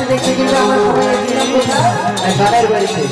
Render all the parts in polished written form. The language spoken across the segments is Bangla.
দেখতে কিন্তু আমরা সবাই ছিলাম কোথায় গানের বাড়িতে।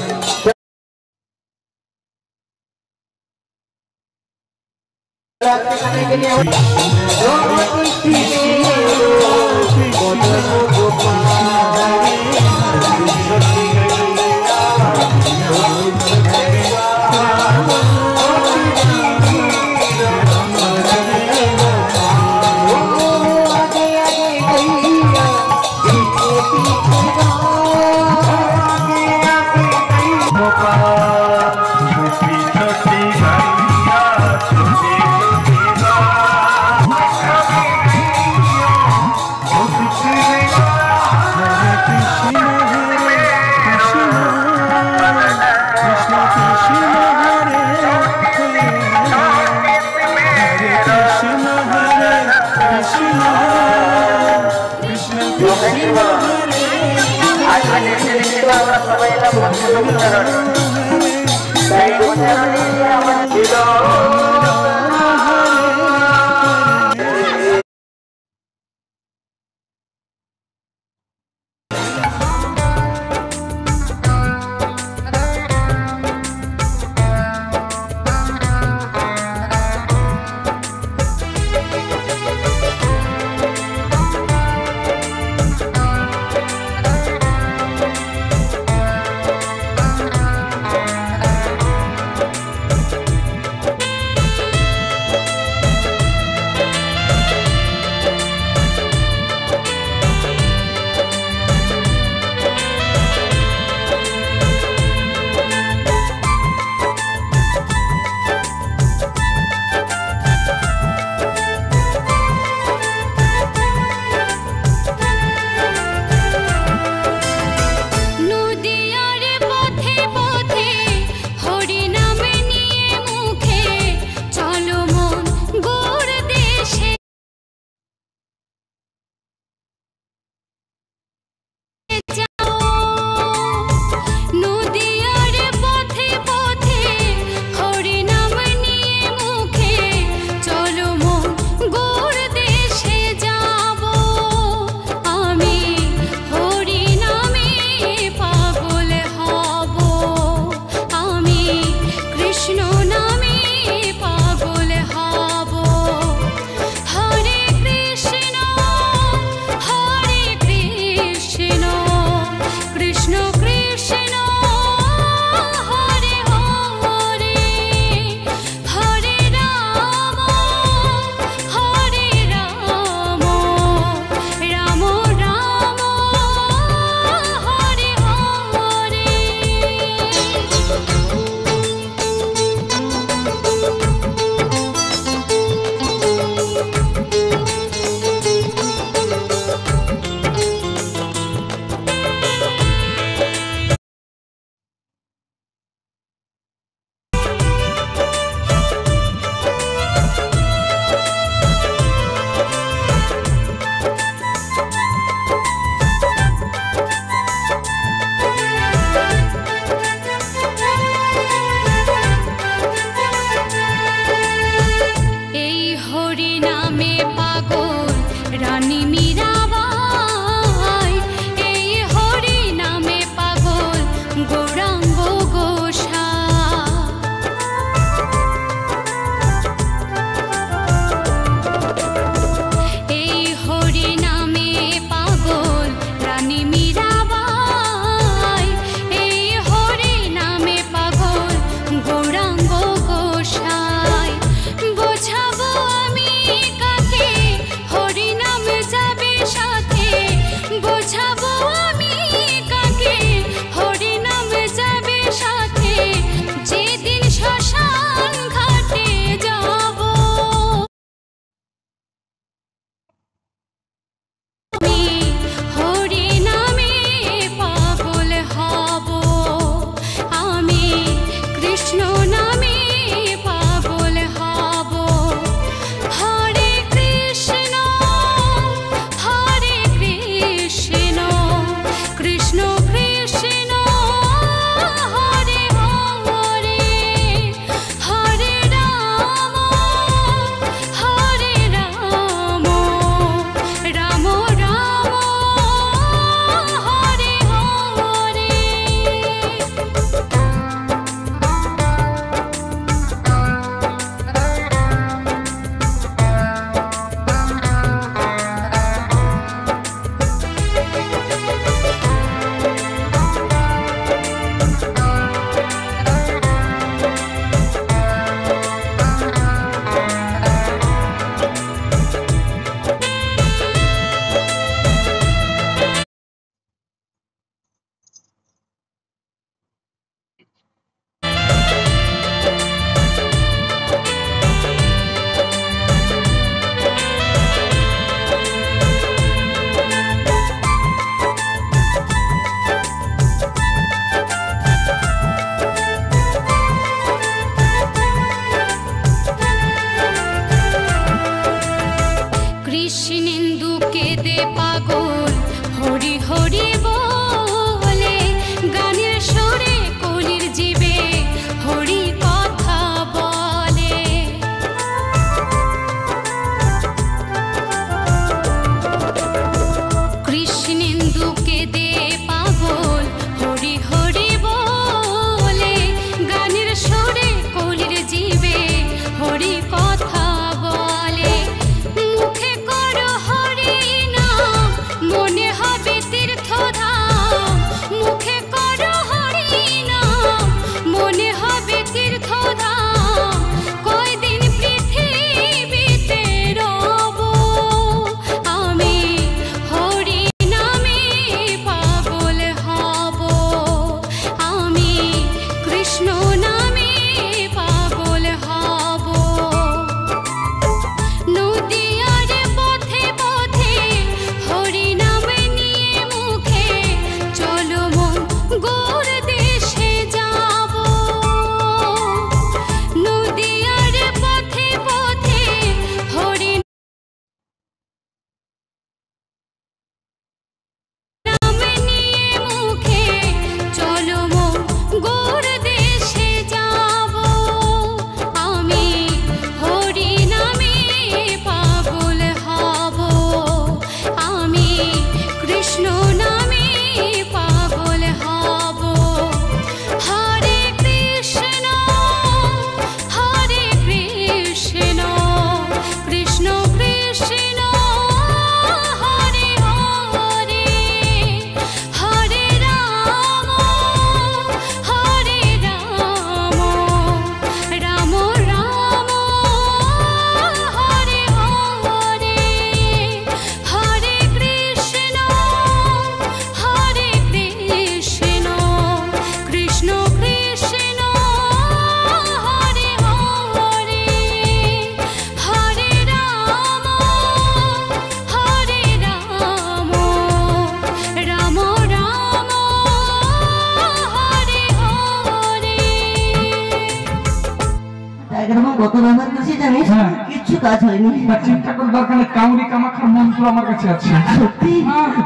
কত ব্যবহার করছি জানিস, কিচ্ছু কাজ হয়নি। চিন্তা করে দরকার নেই, কাউরি কামাখার মন্ত্র আমার কাছে আছে। সত্যি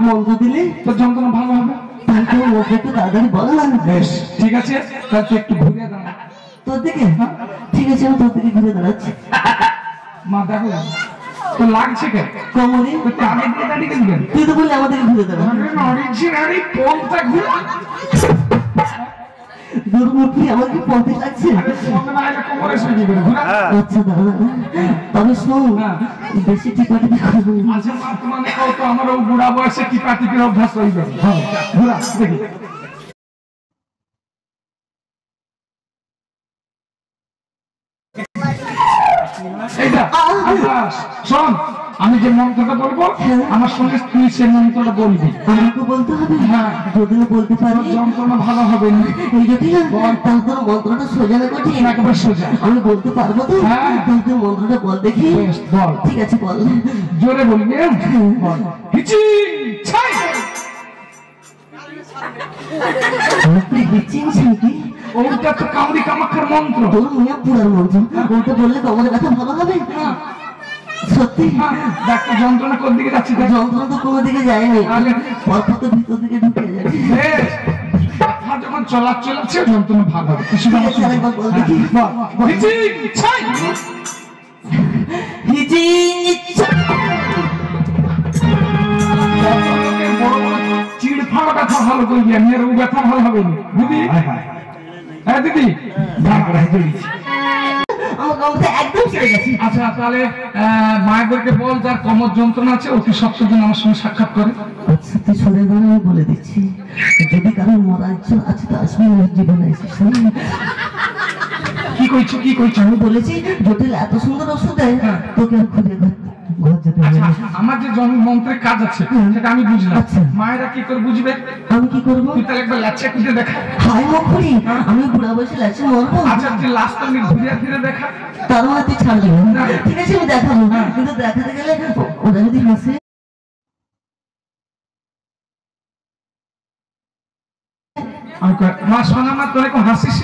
মন্ত্র দিলে তোর যন্ত্রণা ভালো হবে। তাহলে মন্ত্র একটু তাড়াতাড়ি বল না। বেশ ঠিক আছে, তাহলে তুই একটু ঘুরে দাঁড়া তোর দিকে। ঠিক আছে, আমি তোর দিকে ঘুরে দাঁড়াচ্ছি। মা দেখো তো লাগছে কে কোমরে, আগে দিয়ে দাঁড়িয়ে দিবেন। তুই তো বললি আমাদেরকে ঘুরে দাঁড়া। অরিজিনালি পথটা ঘুরে দুর্মুখী আমাকে পথে লাগছে। আচ্ছা দাদা, তবে শোন বেশি টিপাটিপি করবো না। আচ্ছা মানে তো আমারও বুড়া বয়সে টিপাটিপির অভ্যাস হয়ে যাবে। ঘোরা দেখি। শোন, আমি যে মন্ত্রটা বলবো আমার সঙ্গে তুই সে মন্ত্রটা বলবি। আমাকে বলতে হবে? হ্যাঁ, যদি বলতে পারি যন্ত্রণা ভালো হবে না। এই যদি তাহলে তোর মন্ত্রটা সোজা না কঠিন? একেবারে সোজা। আমি বলতে পারবো তো? তাহলে তুই মন্ত্রটা বল দেখি। বল। ঠিক আছে বল, জোরে বলবি। বল। হিচি ছাই। হিচিং ছাই? ওটা তো কাউরি কামাখার মন্ত্র। তোর মিয়া পুরার মন্ত্র, ওটা বললে কোমরের ব্যথা ভালো হবে? সত্যি? ডাক্তার যন্ত্রণা কোন দিকে যাচ্ছে? যন্ত্রণা তো কোনো দিকে যায়নি, অল্প তো ভিতর দিকে ঢুকে যাচ্ছে। যখন চলাচল আছে যন্ত্রণা ভালো হবে। চিড় ফাড়া ব্যথা ভালো করবি, আমি আর ও ব্যথা ভালো হবে না দিদি। হ্যাঁ দিদি, আচ্ছা তাহলে মায়েদেরকে বল যার কোমর যন্ত্রণা আছে অতি সপ্তাহ আমার সঙ্গে সাক্ষাৎ করে। আচ্ছা তুই শোনে আমি বলে দিচ্ছি, যদি কারো মরার ইচ্ছা আছে তো আসবি জীবনে এসে। কি কইছো কি কইছো? আমি বলেছি জটিল এত সুন্দর ওষুধ দেয় তোকে আর খুঁজে ঘর যেতে হবে। আমার যে মন্ত্রের কাজ আছে সেটা আমি বুঝলাম। মায়েরা কি করে বুঝবে? আমি কি করবো? তুই তাহলে একবার লাচ্ছা খুঁজে দেখা। হাই মুখুরি, আমি বুড়া বয়সে লাচ্ছা মরবো? আচ্ছা তুই লাস্ট আমি ঘুরে ফিরে দেখা। তার মানে তুই ছাড়বি? ঠিক আছে আমি দেখাবো, কিন্তু দেখাতে গেলে ওরা যদি হাসে। মা শোনা মা তোর এখন হাসিস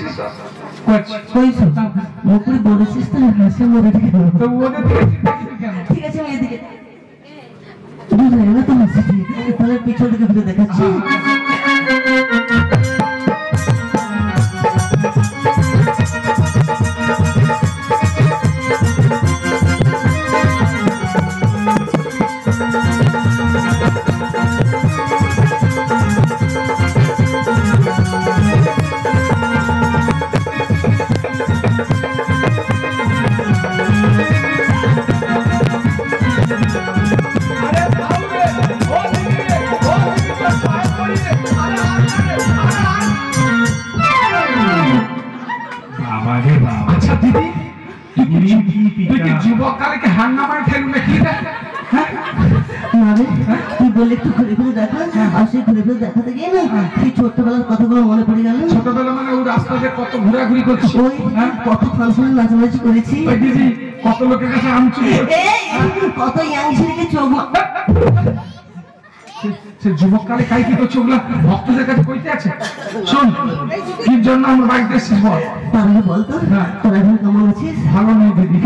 মুখুরি বলেছিস তো হাসে মরে কেন? ঠিক আছে আমি এদিকে তো হাসি, তাহলে পিছন দিকে ঘুরে দেখাচ্ছি। আচ্ছা দিদি, তুই কি যুবককালকে হাঙ্গামায় খেলু নাকি? তুই বললে একটু ঘুরে ঘুরে দেখা, আর সেই ঘুরে ঘুরে দেখাতে গিয়ে না সেই ছোট্টবেলার কথাগুলো মনে পড়ে গেল। ছোটবেলা মানে ওই রাস্তাতে কত ঘোরাঘুরি করছি, ওই কত ফাংশনে নাচানাচি করেছি। দিদি কত লোকের কাছে আমচুরি, কত ইয়াং ছেলেকে চোখ। সে যুবককালে কাই কি করছে ওগুলা ভক্তদের কাছে কইতে আছে। শোন, কি জন্য আমার বাড়িতে এসেছিস বল? তাহলে বলতো তোর এখন কেমন আছিস? ভালো নেই দিদি,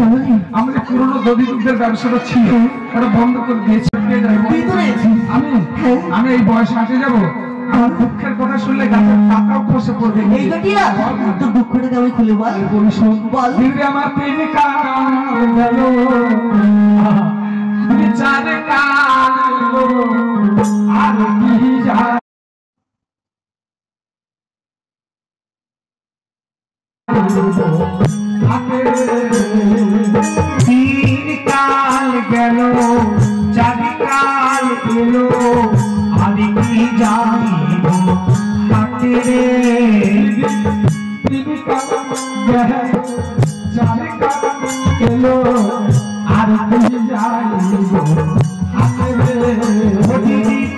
আমাদের পুরোনো দধি দুধের ব্যবসাটা ছিল ওটা বন্ধ করে দিয়েছে। আমি এই বয়সে হাঁটে যাবো, আমার দুঃখের কথা শুনলে গাছের পাতাও খসে পড়বে। এই বেটিয়া তোর দুঃখটাকে আমি খুলে বল। বলি শোন, বল। আমার প্রেমিকা গেল বিচার কাল আর কি যায় তিন কাল গেল চারি কাল এলো আমি কি জানিব হাতে রে তিন কাল গেল চারি কাল এলো আর কি জানিব হাতে রে।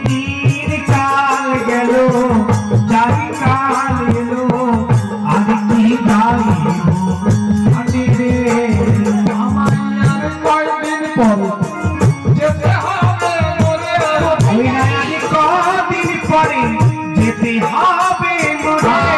তিন কাল গেল চারি কাল এলো আর কি জানিব হাতে রে। আমার কয়দিন পর যেতে হবে মরে, কদিন পরে যেতে হবে মরে।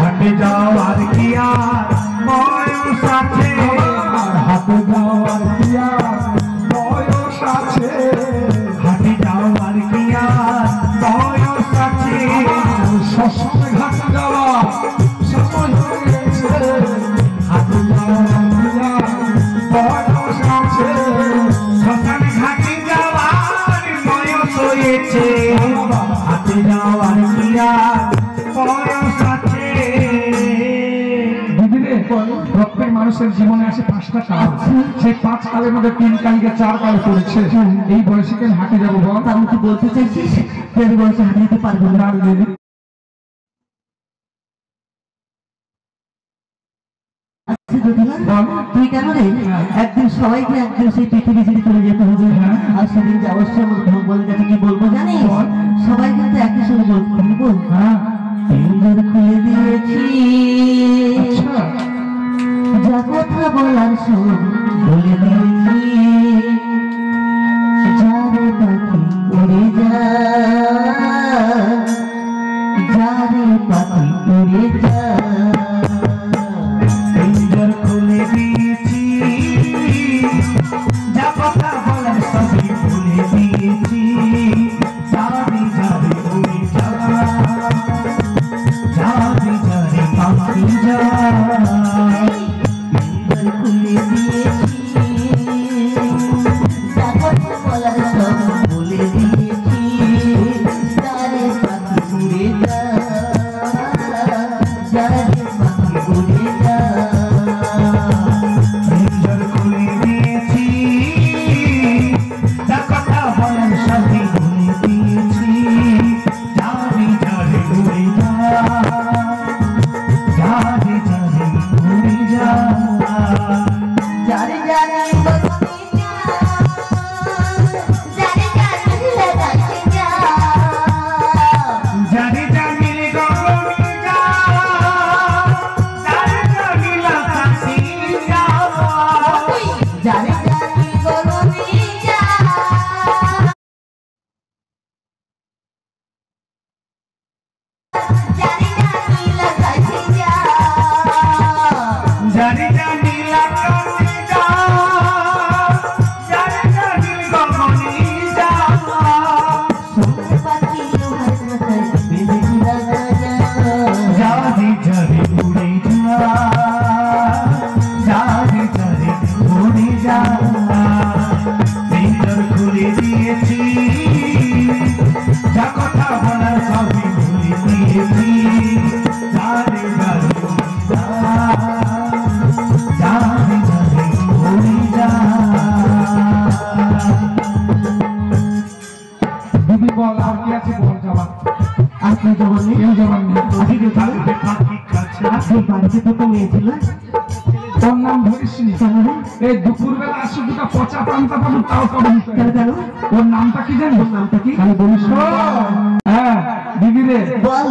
হাটে যাওয়ার কি আর বয়স আছে হাটে যাওয়ার কি আর বয়স আছে হাটে যাওয়ার কি আর বয়স আছে শ্মশানে ঘাট যাওয়া সময় হয়ে গেছে হাটে যাওয়ার কি আর বয়স আছে শ্মশানে ঘাটে যাওয়ার বয়স হয়েছে হাটে যাওয়ার কি আর বয়স আছে। প্রত্যেক মানুষের জীবনে আছে 5টা কাল, সেই 5 কালের মধ্যে 3 কালকে 4 কাল পড়েছে। এই বয়সে কেন হাঁটে যাবো বল? আমি কি বলতে চাইছিস তুই বয়সে হাঁটে যেতে পারবো না? তুই কেন রে একদিন সবাইকে একদিন সেই পৃথিবী ছেড়ে চলে যেতে হবে, আর সেদিন যে অবশ্যই আমার ভগবানের কাছে কি বলবো জানিস? সবাই কিন্তু একই সঙ্গে বলবো পিঞ্জর খুলে দিয়েছি, যা কথা বলার সব বলে দিয়েছি, যারে পাখি উড়ে যা, যারে পাখি উড়ে যা, পিঞ্জর খুলে দিয়েছি, যা কথা বলার সবই ভুলে দিয়েছি, যারে যারে উড়ে যা, যারে যারে পাখি যা। পিঞ্জর খুলে দিয়েছি, যা কথা বলার সব বলে দিয়েছি, যারে পাখি উড়ে যা, যারে পাখি উড়ে যা। পিঞ্জর খুলে দিয়েছি, যা কথা বলার সবই ভুলে দিয়েছি, যারে যারে উড়ে যা, যারে যারে উড়ে যা। যারে যারে বলতে যা, যারে যারে লাগাতে যা, যারে জানিলে গগনে যা, যারে জানিলে আকাশে যা, যারে যারে গরমে যা, যারে যারে লাগাতে যা, যারে জানিলে আকাশে যা, যারে জানিলে গগনে যা। সোনার পাখি লোহার মাথায় বেঁধে লাগা যা, যারে যারে উড়ে যা, যারে যারে উড়ে যা। পিঞ্জর খুলে দিয়েছি, যা কথা বলার সবই ভুলে দিয়েছি, যারে যারে উড়ে যা, যারে যারে উড়ে যা। দিদি বল আর কি আছে বল? জবাব আর কি জবাব নেই? কেউ জবাব নেই। আজকে দেখলাম পাখি কাছে সেই বাড়িতে দুটো মেয়ে ছিল, তোর নাম ধরিস নি? কেন রে? এই দুপুরবেলা আসো দুটো পচা পান্তা পাবো, তাও পাবো না। কেন কেন? ওর নামটা কি জানিস? ওর নামটা কি? তাহলে বলিস তো। হ্যাঁ দিদি রে, বল।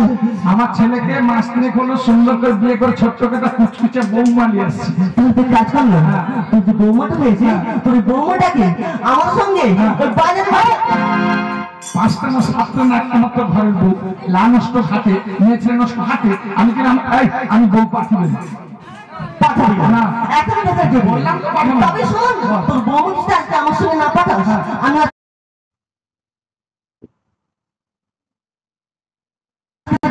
আমার ছেলেকে মাস তিনেক হলো সুন্দর করে বিয়ে করে ছোট্ট একটা কুচকুচে বৌমা নিয়ে আসছে। তুই তো কাজ কর না, তোর যে বৌমাটা হয়েছে তোর ওই বৌমাটাকে আমার সঙ্গে ওই বাজারে 5টা না 7টা না একটা মাত্র ঘরের বউ, লা নষ্ট হাতে, মেয়ে ছেলে নষ্ট হাতে, আমি কিনা আমি বউ পাঠিয়ে দেবো। পাঠাবি না, না। এখন কথা দেবো। বললাম তো পাঠাবো না। তবে শোন, তোর বৌমাটা আজকে আমার সঙ্গে না পাঠাস, আমি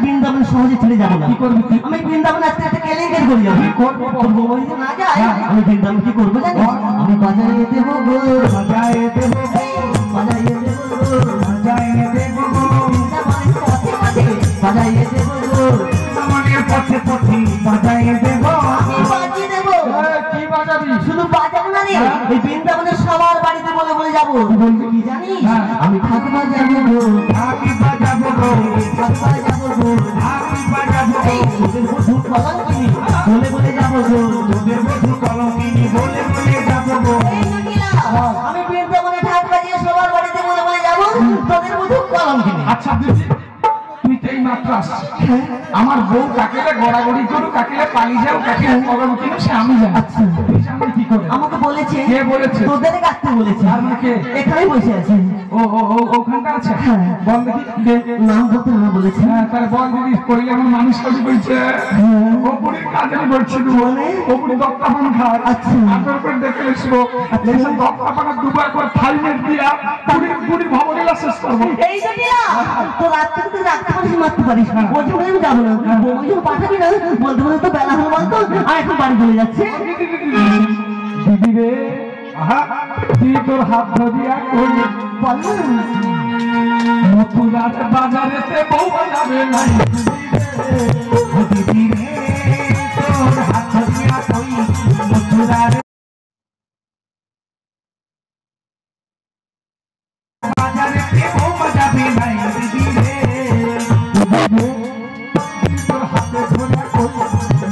বৃন্দাবন সহজে ছেড়ে যাবো না। কি করবি তুই? আমি বৃন্দাবন আজকে একটা কেলেঙ্কারি করি যাবো। কি করবো? তোর বৌমা যদি না যায়, আমি বৃন্দাবন কি করবো জানিস? আমি বাজারে দেবো গো, বাজায়ে দেব গো, বাজারে দেবো গো, বাজায়ে দেব গো, বৃন্দাবনের পথে পথে বাজারে দেবো গো, বৃন্দাবনের পথে পথে বাজায়ে দেব। আমি বাজিয়ে দেবো। কি বাজাবি? শুধু বাজাবো না রে, এই বৃন্দাবনের সবার বাড়িতে বলে বলে যাবো। বলবি কি জানিস? আমি ঢাক বাজাবো গো, ঢাকি বাজাবো গো, ঢাক বাজাবো গো, ঢাকি বাজাবো গো, এই তোদের বধূ কলঙ্কিনী বলে বলে যাবো গো। তোদের বধূ কলঙ্কিনী বলে বলে যাবো গো। এই নাকিলা, আমি বৃন্দাবনে ঢাক বাজিয়ে সবার বাড়িতে বলে বলে যাবো, তোদের বধূ কলঙ্কিনী। আচ্ছা দিদি, তুই তো এই মাত্র আসছিস। আমার বউ কাকেলে গড়াগড়ি করুক, কাকেলে পালিয়ে যাও, কাকেলে কলম কিনো, সে আমি জানি। আচ্ছা। তুই জানবি কি করে? আমাকে বলেছে বলেছে কে বলেছে? তোদের কাটতে বলেছে। আর মানে কে? এখানেই বসে আছে। ওখানটা আছে। হ্যাঁ। বল দেখি। নাম বলতে না বলেছে। হ্যাঁ, তাহলে বল দিদি কইলে এমন মানুষ কাজ করছে। ওপরের কাজে বলছিল মানে? ওপরে দত্তা পান খায়। আচ্ছা। আদর করে দেখে এসবো। লেসা দত্তা পানা দুবার করে থাইমেট দিয়া পুরি ভবনীলা শেষ করবো। এই জটিলা তো রাত্রে তুই রাখতে পারিস মারতে পারিস ওই জন্য আমি যাবো না। বৌমা যখন পাঠাবি না বলতে বলতে তো বেলা হলো বলতো আর এখন বাড়ি চলে যাচ্ছে। দিদি রে, আহা, তুই তোর হাত ধরিয়া কই বল না। মথুরার বাজারেতে বৌমা যাবে নাই। দিদি রে তোর হাত ধরিয়া কই মথুরার বাজারে বৌমা যাবে নাই। দিদি রে তোর হাতে ধরিয়া কই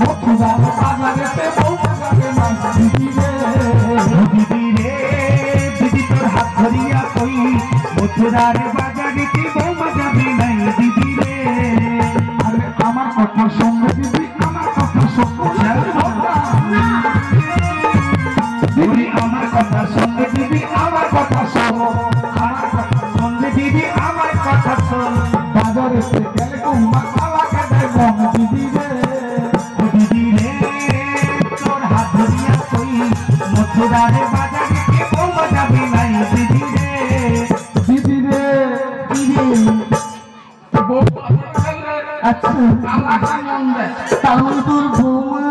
মথুরার বাজারেতে বৌমা যাবে নাই। দিদি রে, দিদি রে দিদি তোর হাত ধরিয়া কই মথুরার বাজারে বৌমা যাবে নাই। দিদি রে আরে আমার কথা শুনবে দিদি, আমার কথা শুনবে। দিদি আমার কথা শুনবে দিদি আমার কথা শোনো। আমার কথা শুনবে দিদি আমার কথা শোন। বাজারেতে গেলে বৌমা খাওয়াকে দেয় মন। দিদি রে, দিদি রে তোর হাত ধরিয়া কই মথুরার বাজারে বৌমা যাবে নাই। দিদি রে দিদি রে, কি রে? বৌমা গেলে আচ্ছা আল্লাহকে মন দেয়। তাহলে তোর বৌমা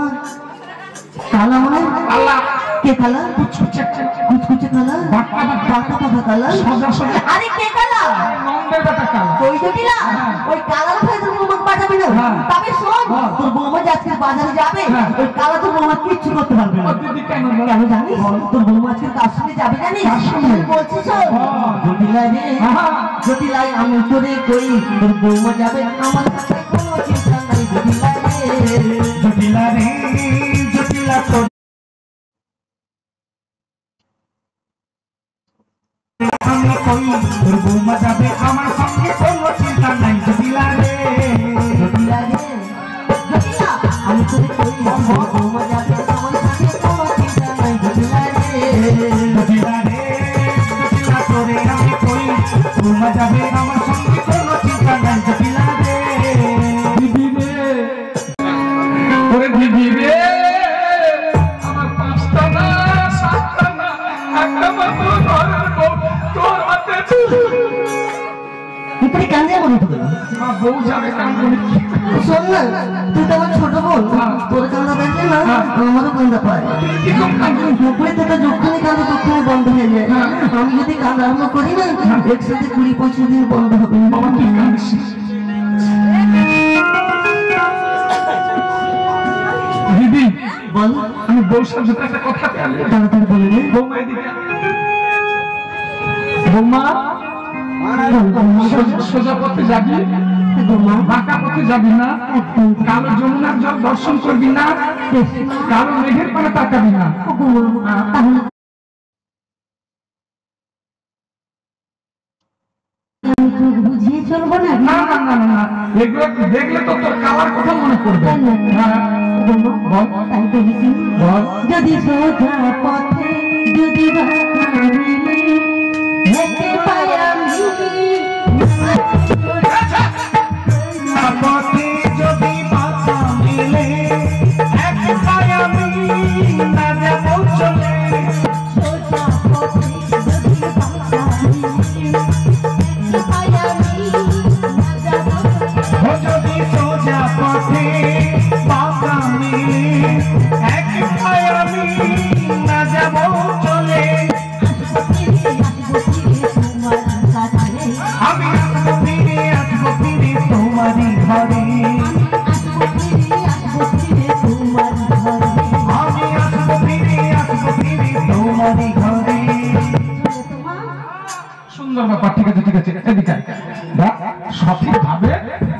কালা মানে আল্লাহ কে কালা? কুচকুচে কুচকুচে কালা? বাঁকা বাঁকা। বাঁকা বাঁকা কালা? সোজা সোজা। আরে কে কালা? নন্দের বেটা কালা। ওই জটিলা ওই কালার ভাই তোর বৌমাকে পাঠাবি না। হ্যাঁ। তবে শোন হ্যাঁ। তোর বৌমা যে আজকে বাজারে যাবে হ্যাঁ। ওই কালা তোর বৌমা কিচ্ছু করতে পারবে না। ও দিদি কেন কেন জানিস? তোর বৌমা আজকে কার সঙ্গে যাবে জানিস? কার সঙ্গে? আমি বলছি শোন হ্যাঁ। জটিলা রে হ্যাঁ। জটিলাই আমি তোরে কই তোর বৌমা যাবে আমার সাথে কোনো চিন্তা নাই। জটিলা রে জটিলা রে জটিলা তোর আমি কই তোর বৌমা যাবে আমার সঙ্গে কোনো চিন্তা নাই। জটিলা রে জটিলা রে জটিলা আমি তোরে কই তোর বৌমা যাবে আমার সাথে কোনো চিন্তা নাই। জটিলা রে জটিলা রে জটিলা তোরে আমি কই বৌমা যাবে আমার সঙ্গে কোনো চিন্তা নাই। জটিলা রে দিদি রে, ওরে দিদি রে, আমার পাঁচটা না সাতটা না একটা মাত্র ঘরের বউ তোর হাতে। তুই কান্দে মনে তো মা বউ যাবে কান করে। শোন না তুই তো আমার ছোট বোন তোর কান্দা দেখলে না আমারও কান্দা পায়। কি কম কান্দে? উপরে থেকে যখনই কান্দা তখনই বন্ধ হয়ে যায়। আমি যদি কান্দা আরম্ভ করি না একসাথে 20-25 দিন বন্ধ হবে। বাবা তুই কান্দিস। দিদি বল আমি বউর সাথে একটা কথা পেলে। তাড়াতাড়ি বলে নে। বৌমা এদিকে। বৌমা সোজা পথে যাবি, বৌমা বাঁকা পথে যাবি না, একদম কালো যমুনার জল দর্শন করবি না, কালো মেঘের পানে তাকাবি না। তাহলে আমি চোখ বুঝিয়ে চলবো না। না না না না না, এগুলো দেখলে তো তোর কালার কথা মনে পড়বে। হ্যাঁ, বল তাই তো লিখি বল। যদি সোজা পথে যদি বাঁকা মিলে হেঁটে পাই আমি পথে যদি বাঁকা মিলে এক পায়ে আমি না যাব চলে। সোজা পথে যদি বাঁকা মিলে হেঁটে পাই আমি না যাব ও যদি সোজা পথে বাঁকা মিলে এক পায়ে আমি না যাব চলে। আমি আসবো ফিরে তোমারই ঘরে। আমি আসবো ফিরে তোমারই ঘরে। সুন্দর ব্যাপার। ঠিক আছে ঠিক আছে, এদিকে আয়। দেখ, সঠিকভাবে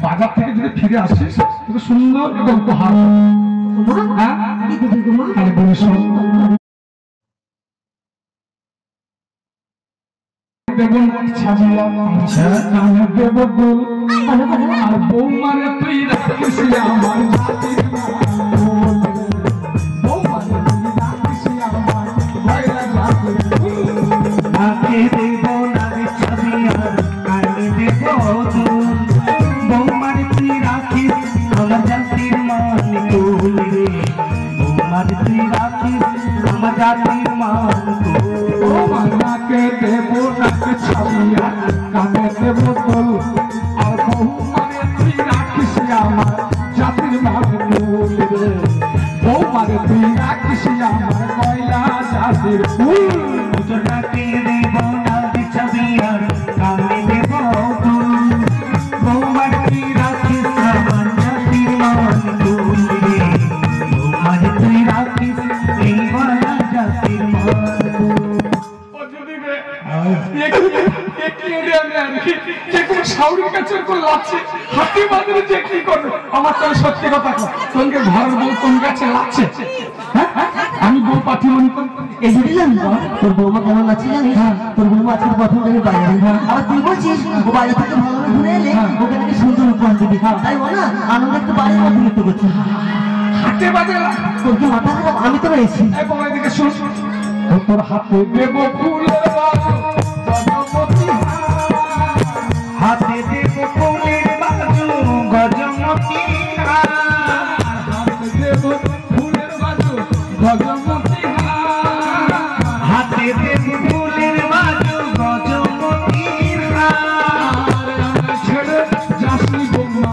বাজার থেকে যদি ফিরে আসিস তোকে সুন্দর একটা উপহার দেবো। হ্যাঁ, তাহলে বলিস শোন। দেবো ছাজিয়া, কানে দেবো ফুল, আর বৌমারে তুই রাখিস আমার জাতির নাম। বৌমারে তুই রাখিস আমার ভয় লাগে জাতির ফুল তোরাকে দেব না বিছাবি আর কানে দেব ফুল বৌমার তুই রাখিস আমার জাতির মান তুল রে বৌমার তুই রাখিস এই বালা জাতির মান আমার তো সত্যি কথা তোকে ঘরের বউ কোন কাছে লাগছে আমি বউ পাঠিয়ে মনে করি এই বুঝলাম তোর বৌমা কেমন আছে জানিস তোর বৌমা আজকে প্রথম যাবে বাইরে আর তুই বলছিস ও বাইরে থেকে ভালোভাবে ঘুরে এলে ওকে নাকি সুন্দর উপহার দিবি তাই বল না আনন্দ একটু বাইরে মধ্যে লিপ্ত করছি হাতে বাজে তোর কি মাথা খারাপ আমি তো রয়েছি এদিকে শুন তোর হাতে দেব ফুলের বাজু গজমতি হাতে দেব ফুলের বাজু গজমতি হাতে দেব ফুলের বাজু গজমতি হাতে দেব ফুলের বাজু গজমতি ছেড়ে যাসনি বৌমা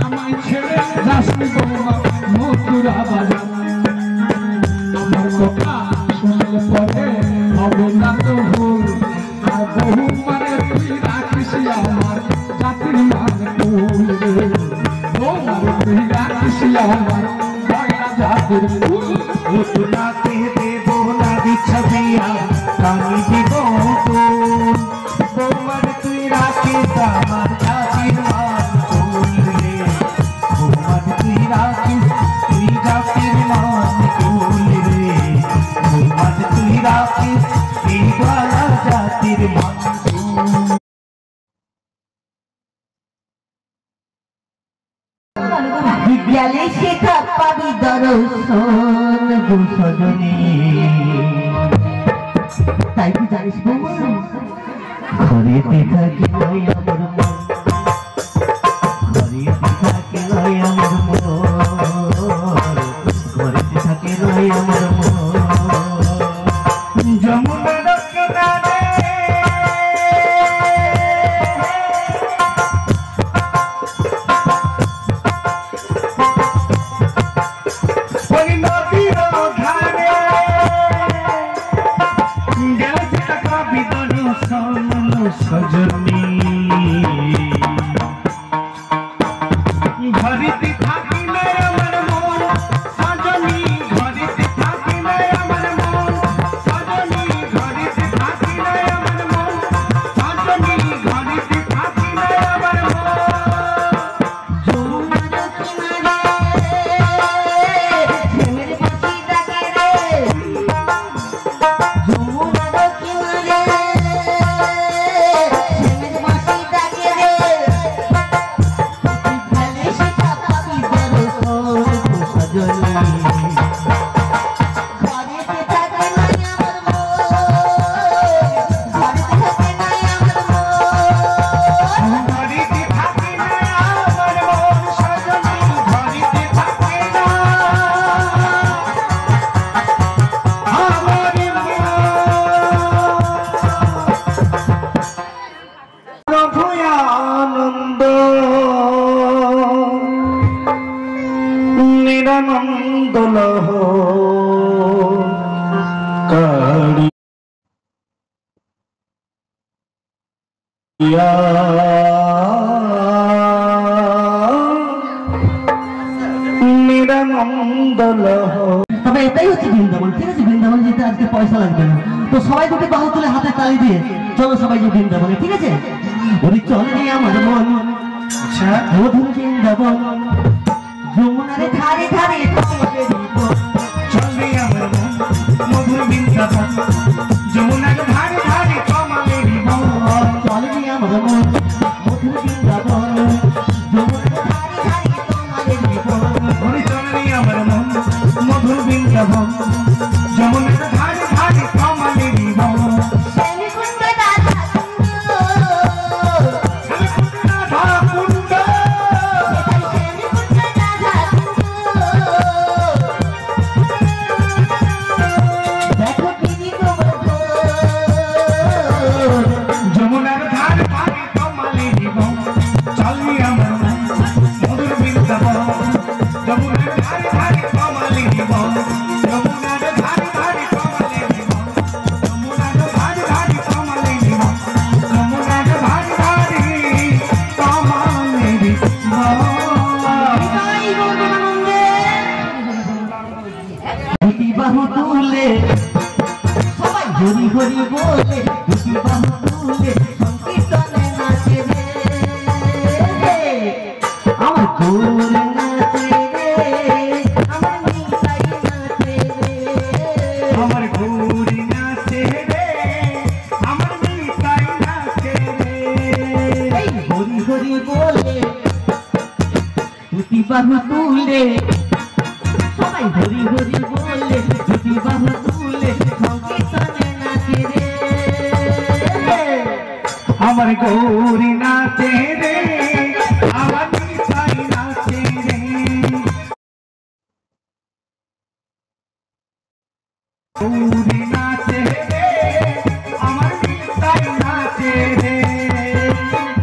আমায় ছেড়ে যাসনি বৌমা মথুরা বাজার আমার কথা শুনলে পরে হবে না তো ভুল আর বহু মানে তুই রাখিস আমার জাতির মান ফুল বৌমার তুই রাখিস আমার বয়রা জাতির ফুল তোরাকে দেব না বিছাবি আর কানে দেব ফুল বৌমার তুই রাখিস আমার জাতির মান তুল রে বৌমার তুই রাখিস তুই জাতির মান তুল রে বৌমার তুই রাখিস এই বালা জাতির মান তুল বিদ্যালয়ে শেখা পাবি দর্শন গো সজনী তাই কি জানিস বৌমা ঘরেতে থাকে নয় আমার মন ঘরেতে থাকে নয় আমার মন ঘরেতে থাকে নয় আমার মন যমুনার কিনারে ওই নদীর ধারে গেছে টাকা বিদন সজনী ঘরেতে থাকি না আমার মন সজনী ঘরেতে থাকি না আমার মন সজনী ঘরেতে থাকি না আমার মন সজনী ঘরেতে থাকি না আমার মন যমুনার কিনারে ঝিমের পাখি ডাকে রে যমুনার কিনারে ঝিমের পাখি ডাকে রে বিদ্যালয়ে শেখা পাবি দর্শন গো সজনী ঘরেতে থাকে নাই আমার মন ঘরেতে থাকে নাই আমার মন ঘরেতে থাকি না আমার মন সজনী ঘরেতে থাকি না আমার প্রভু আনন্দ নিরানন্দ লহ কাড়িয়া নিরানন্দ লহ তবে এটাই হচ্ছে বৃন্দাবন ঠিক আছে বৃন্দাবন যেতে আজকে পয়সা লাগবে না তো সবাই দুটি বাহু তুলে হাতে তালি দিয়ে চলো সবাই যে বৃন্দাবনে ঠিক আছে ওই চলে রে আমার মন আচ্ছা মধুর বৃন্দাবন যমুনারে ধারে ধারে তোমাকে দিব চলে আমার মন মধুর বৃন্দাবন যমুনার ধারে ধারে কমলের বন চলে রে আমার মন মধুর বৃন্দাবন যমুনারে ধারে ধারে তোমাকে দিব ঘরে চলে আমার মন মধুর বৃন্দাবন যমুনার ধারে ধারে কমলের বন শ্যামকুণ্ড রাধা রাধা কুণ্ড শ্যামকুণ্ড রাধা দেখো কিনি তোমার যমুনার ধারে ধারে কমলের বন চলে আমার মন মধুর বৃন্দাবন যমুনার ধারে ধারে কমলের বন যমুনার ধারে ধারে কমলের বন হরি বলে দুটি বাহু তুলে সংকীর্তনে নাচে রে আমার গৌর নাচে রে আমার নিতাই নাচে রে আমার গৌরী নাচে রে আমার নিতাই নাচে রে এই হরি হরি বলে দুটি বাহু তুলে সবাই হরি হরি বলে দুটি বাহু তুলে সংকীর্তনে নাচে রে আমার গৌরী নাচে রে আমার নিতাই নাচে রে গৌরী নাচে রে আমার নিতাই নাচে রে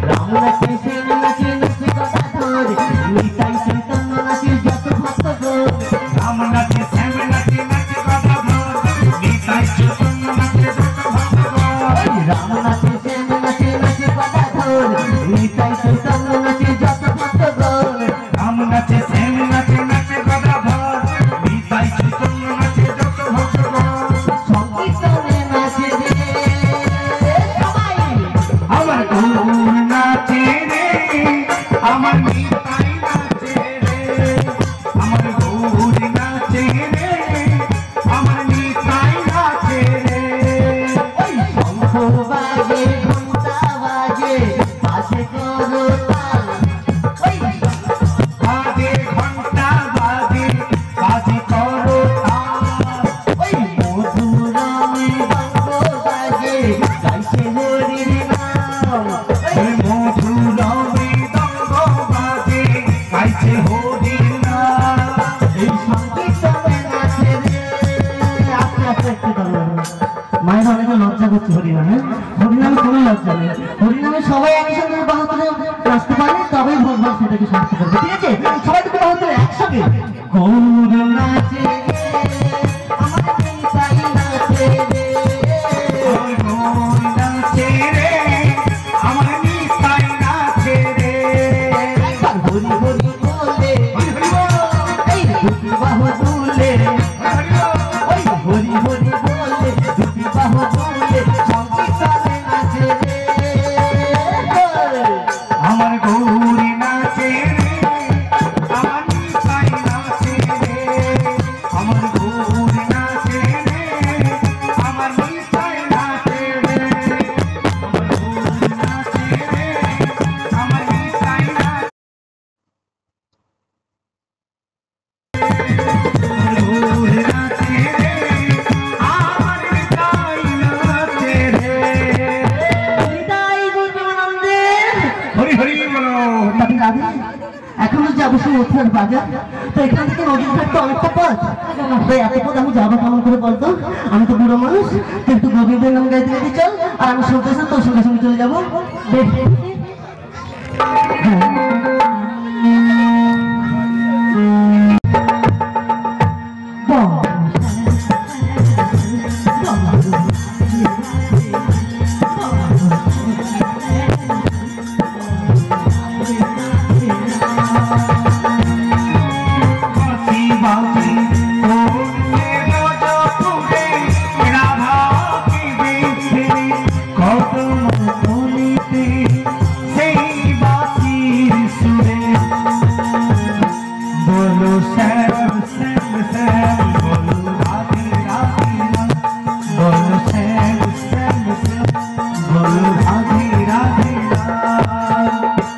রাম নাচে শ্যাম নাচে নাচে গদাধর নিতাই চৈতন্য নাচে যত ভক্তগণ রাম নাচে শ্যাম নাচে নাচে গদাধর নিতাই চৈতন্য নাচে যত ভক্তগণ রাম নাচে শ্যাম নাচে নাচে গদাধর নিতাই চৈতন্য নাচে যত ভক্তগণ রাম নাচে শ্যাম নাচে নাচে গদাধর নিতাই চৈতন্য নাচে যত ভক্তগণ সংকীর্তনে নাচে রে সবাই আমার গৌর নাচে রে আমার নিতাই নাচে রে আমার গৌর নাচে রে আমার নিতাই নাচে রে ওই শঙ্খ বাজে ঘণ্টা বাজে বাজে করো তাল ওই বাজে ঘন্টা বাজে বাজে করো তাল ওই মধুরমে বঙ্গ বাজে গাইছে হরির নাম ওই মধুরমে দঙ্গ বাজে গাইছে হরির নাম এই সংকীর্তনে নাচে রে আস্তে আস্তে একটু দাঁড়ানো মায়ের অনেকে লজ্জা করছে হরিনামে হরিনামে কোনো লজ্জা নেই হরিনামে সবাই একসঙ্গে বাহু তুলে নাচতে পারে তবেই ভগবান সেটাকে শাস্তি করবে ঠিক আছে সবাই তুমি বাহু তুলে একসঙ্গে গৌর নাচে রে আমার নিতাই নাচে রে আমার গৌর নাচে রে আমার নিতাই নাচে রে একবার হরি হরি বলে হরি হরি বল এই দুটি বাহু তুলে হরি বল ওই হরি হরি বলে দুটি বাহু তুলে সংকীর্তনে নাচে রে আমার গৌরী নাচে রে আমার নিতাই নাচে রে আমার গৌরী নাচে রে আমার নিতাই নাচে রে আমার গৌরী নাচে রে আমার নিতাই নাচে গৌরী নাচে রে আমার নিতাই নাচে রে হরিদাই গুরুনন্দে হরি হরি বলো তবে রাধে এখনো যাবো সেই মথুরার বাজার তো এখান থেকে নদীর ঘাট তো অনেকটা পথ তো এত পথ আমি যাবো কেমন করে বলতো আমি তো বুড়ো মানুষ তো একটু গোবিন্দের নাম গাইতে গাইতে চল আর আমি সঙ্গে সাথে তোর সঙ্গে সঙ্গে চলে যাবো বেশ হ্যাঁ বাঁশি বাঁশি তোড়ছে গজপুরে রাধা কি বিছড়ে কদম তলিতে সেই বাঁশির সুরে বলো শ্যাম শ্যাম শ্যাম বলো রাধে রাধে রাম বলো শ্যাম শ্যাম শ্যাম বলো রাধে রাধে রাম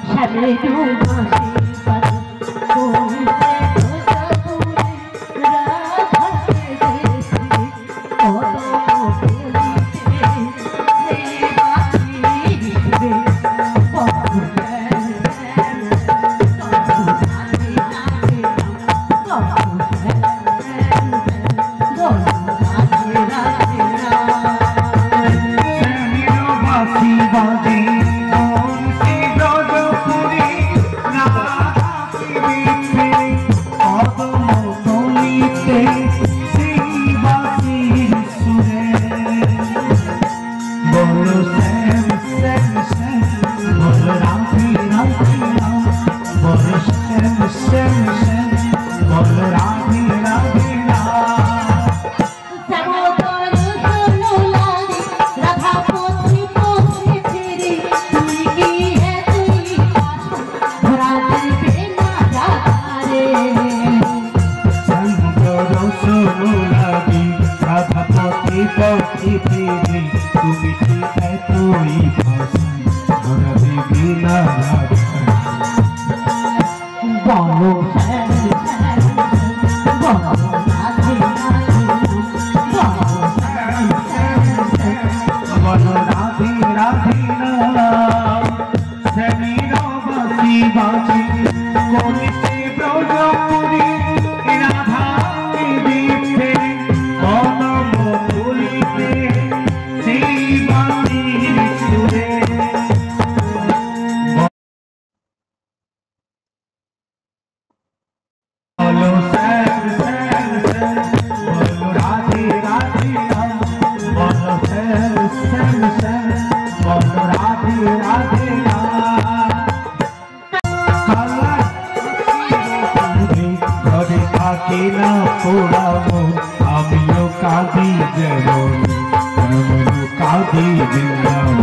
শ্যামে ডুবাসি পাদ কোইতে গজপুরে রাধাকে দেখি কত বলিতে সেই বাঁশি রে বন্ধু শ্যাম শ্যাম বন্ধু রাধে রাধে রাম বন্ধু শ্যাম বলো রাধে রাধে রাম শ্যামের বাসি বাজি কলিতে ব্রজপুরি রাধা দীপে কদম তুলিতে সেই বাসির সুরে বলো শ্যাম শ্যাম শ্যাম বলো রাধে রাধে রাম বলো শ্যাম শ্যাম শ্যাম বলো রাধে রাধে রাম ঘরে থাকে না পোড়াবো আমিও কাঁদি যেমন কাঁদি বৃন্দাবন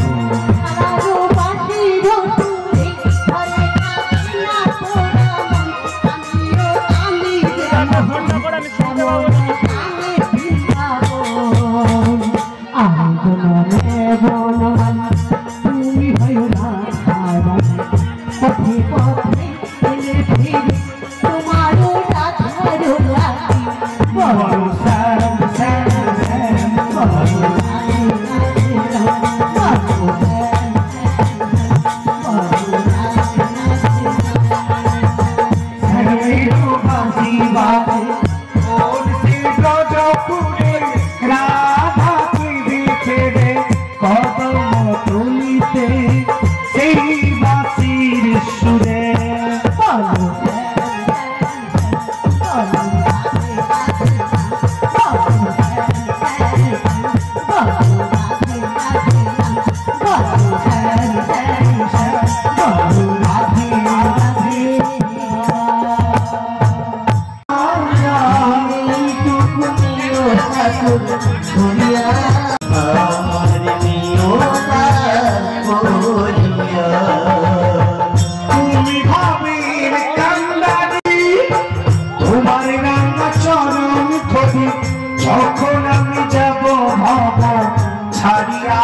তুমি হয় না পথে পথে তোমার বলো শ্যাম শ্যাম শ্যাম বলো রাধা রে কদম তুলিতে সেই বাসির সুরে তুমি ভাবের কান্দারি তোমার রাঙা চরণ ধরি যখন আমি যাব ভব ছাড়িয়া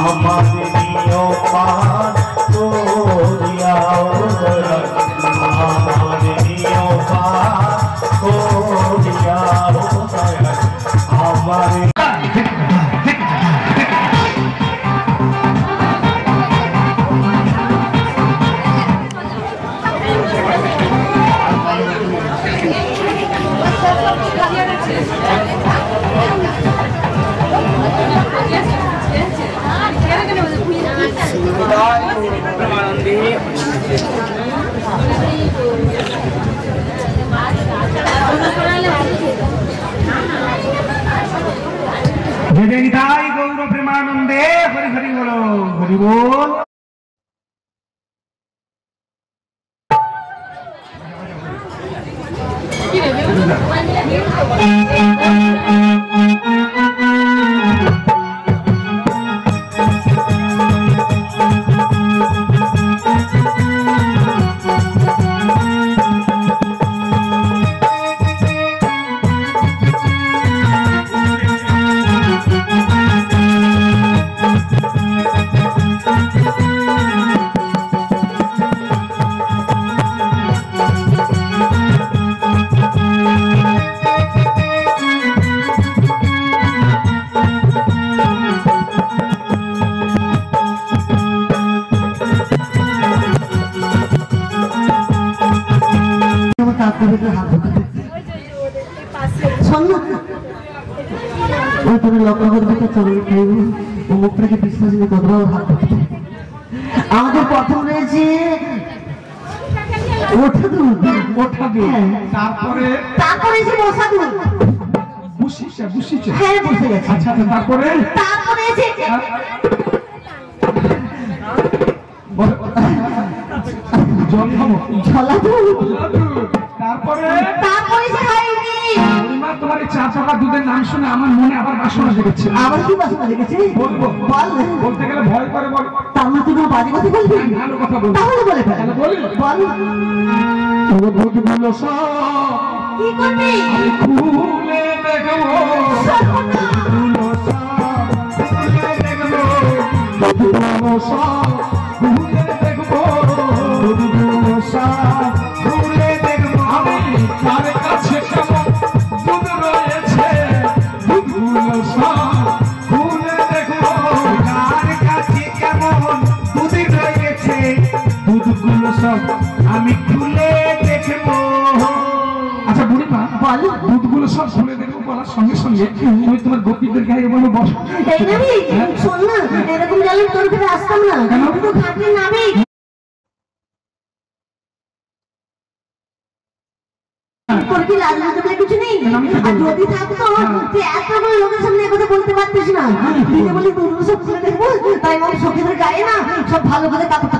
আমার নিয় পার করিয়া আমার নিয় পার করিয়া আমার जय जय गौर प्रेमानंदे हरि हरि बोलो हरि बोल আমাদের প্রথম রয়েছে তারপরে তারপরে এসে বসা দুধ বুঝিছে হ্যাঁ বসে গেছে। আচ্ছা তারপরে তারপরে এসে ঝলা দুধ তারপরে তারপরে এসে খাইনি। তোমার এই 4 টাকা দুধের নাম শুনে আমার মনে আবার বাসনা জেগেছে। আবার কি বাসনা লেগেছে? বলবো বল। বলতে গেলে ভয় করে বল। তার মানে তুই বাজে কথা বলবি? ভালো কথা বলবি। তাহলে বলে ফেল। তাহলে বলি বল। তোর দুধগুলো সব কি করবি? আমি খুলে দেখবো। দুধগুলো সব খুলে দেখবো। দুধগুলো সব খুলে দেখবো। দুধগুলো সব খুলে দেখবো। আমি তার কাছে যাব বল দুধগুলো সব খুলে দেবো বলার সঙ্গে সঙ্গে তুমি তোমার গোপীদের গায়ে বলো বসো। এই নাবি শোন না, এরকম জানলে তোর কাছে আসতাম না, তুই তো ঘাটলি নাবি। তোর কি লাজ লজ্জা বলে কিছু নেই? আর যদি থাকতো তুই এত বড় লোকের সামনে কথা বলতে পারতিস না। তুই যে বলি দুধ সব খুলে দেখবো, তাই আমার সখীদের গায়ে না সব ভালো করে কাপড়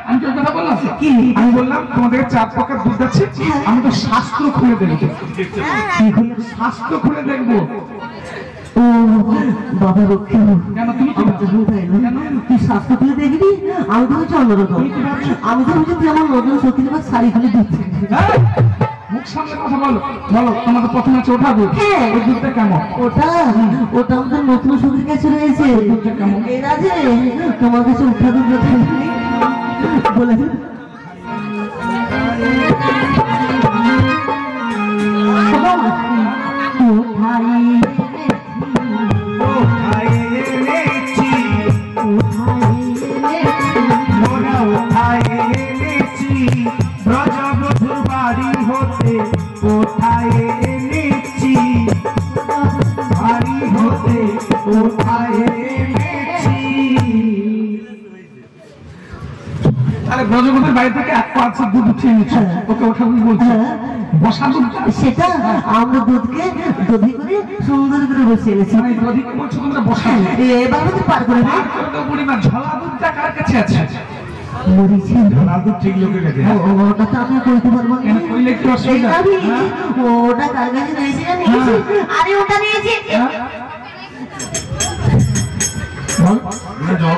আমি কথা বললাম কি? আমি বললাম তোমাদের 4 পকেট দুধ আছে, আমি তো শাস্ত্র খুলে দেখবো। শাস্ত্র খুলে দেখবো। ও বাবা রক্ষে কেন তুমি কি ভাবছো? তুই স্বাস্থ্য খুলে দেখবি? আমি তো হচ্ছে অন্যরকম। আমি তো হচ্ছে তুই আমার নতুন সত্যি শাড়ি খুলে দিচ্ছি। মুখ সামনে কথা বলো, বলো তোমাদের প্রথমে আছে ওঠা দুধ। হ্যাঁ, ওই দুধটা কেমন? ওটা আমাদের নতুন সখীর কাছে রয়েছে। দুধটা কেমন? এরা যে তোমার কাছে উঠা দুধ বলে দিন। ব্রজবধূর বাড়ি হতে কোথায় এনেছি, বাড়ি হতে কোথায় এনেছি। তাহলে ব্রজবধূর বাড়ি থেকে 1 পাঁচ দুধ উঠিয়ে নিচ্ছে, ওকে ওঠা দুধ বলছে। বসা দুধটা সেটা আমরা দুধকে দধি করে সুন্দর করে বসিয়ে এনেছি। মানে দধিকে বলছো তোমরা বসা দুধ। এবার আমাদের পার করে আর করে দাও বুড়িমা, ঝোলা দুধটা কার কাছে আছে? মরিছি ঝোলা দুধ ঠিক লোকের কাছে। ওটা তো আমি কইতে পারবো না। কইলে কি অসুবিধা? ওটা কার কাছে রয়েছে জানিস? আরে ওটা নিয়েছি। বল জল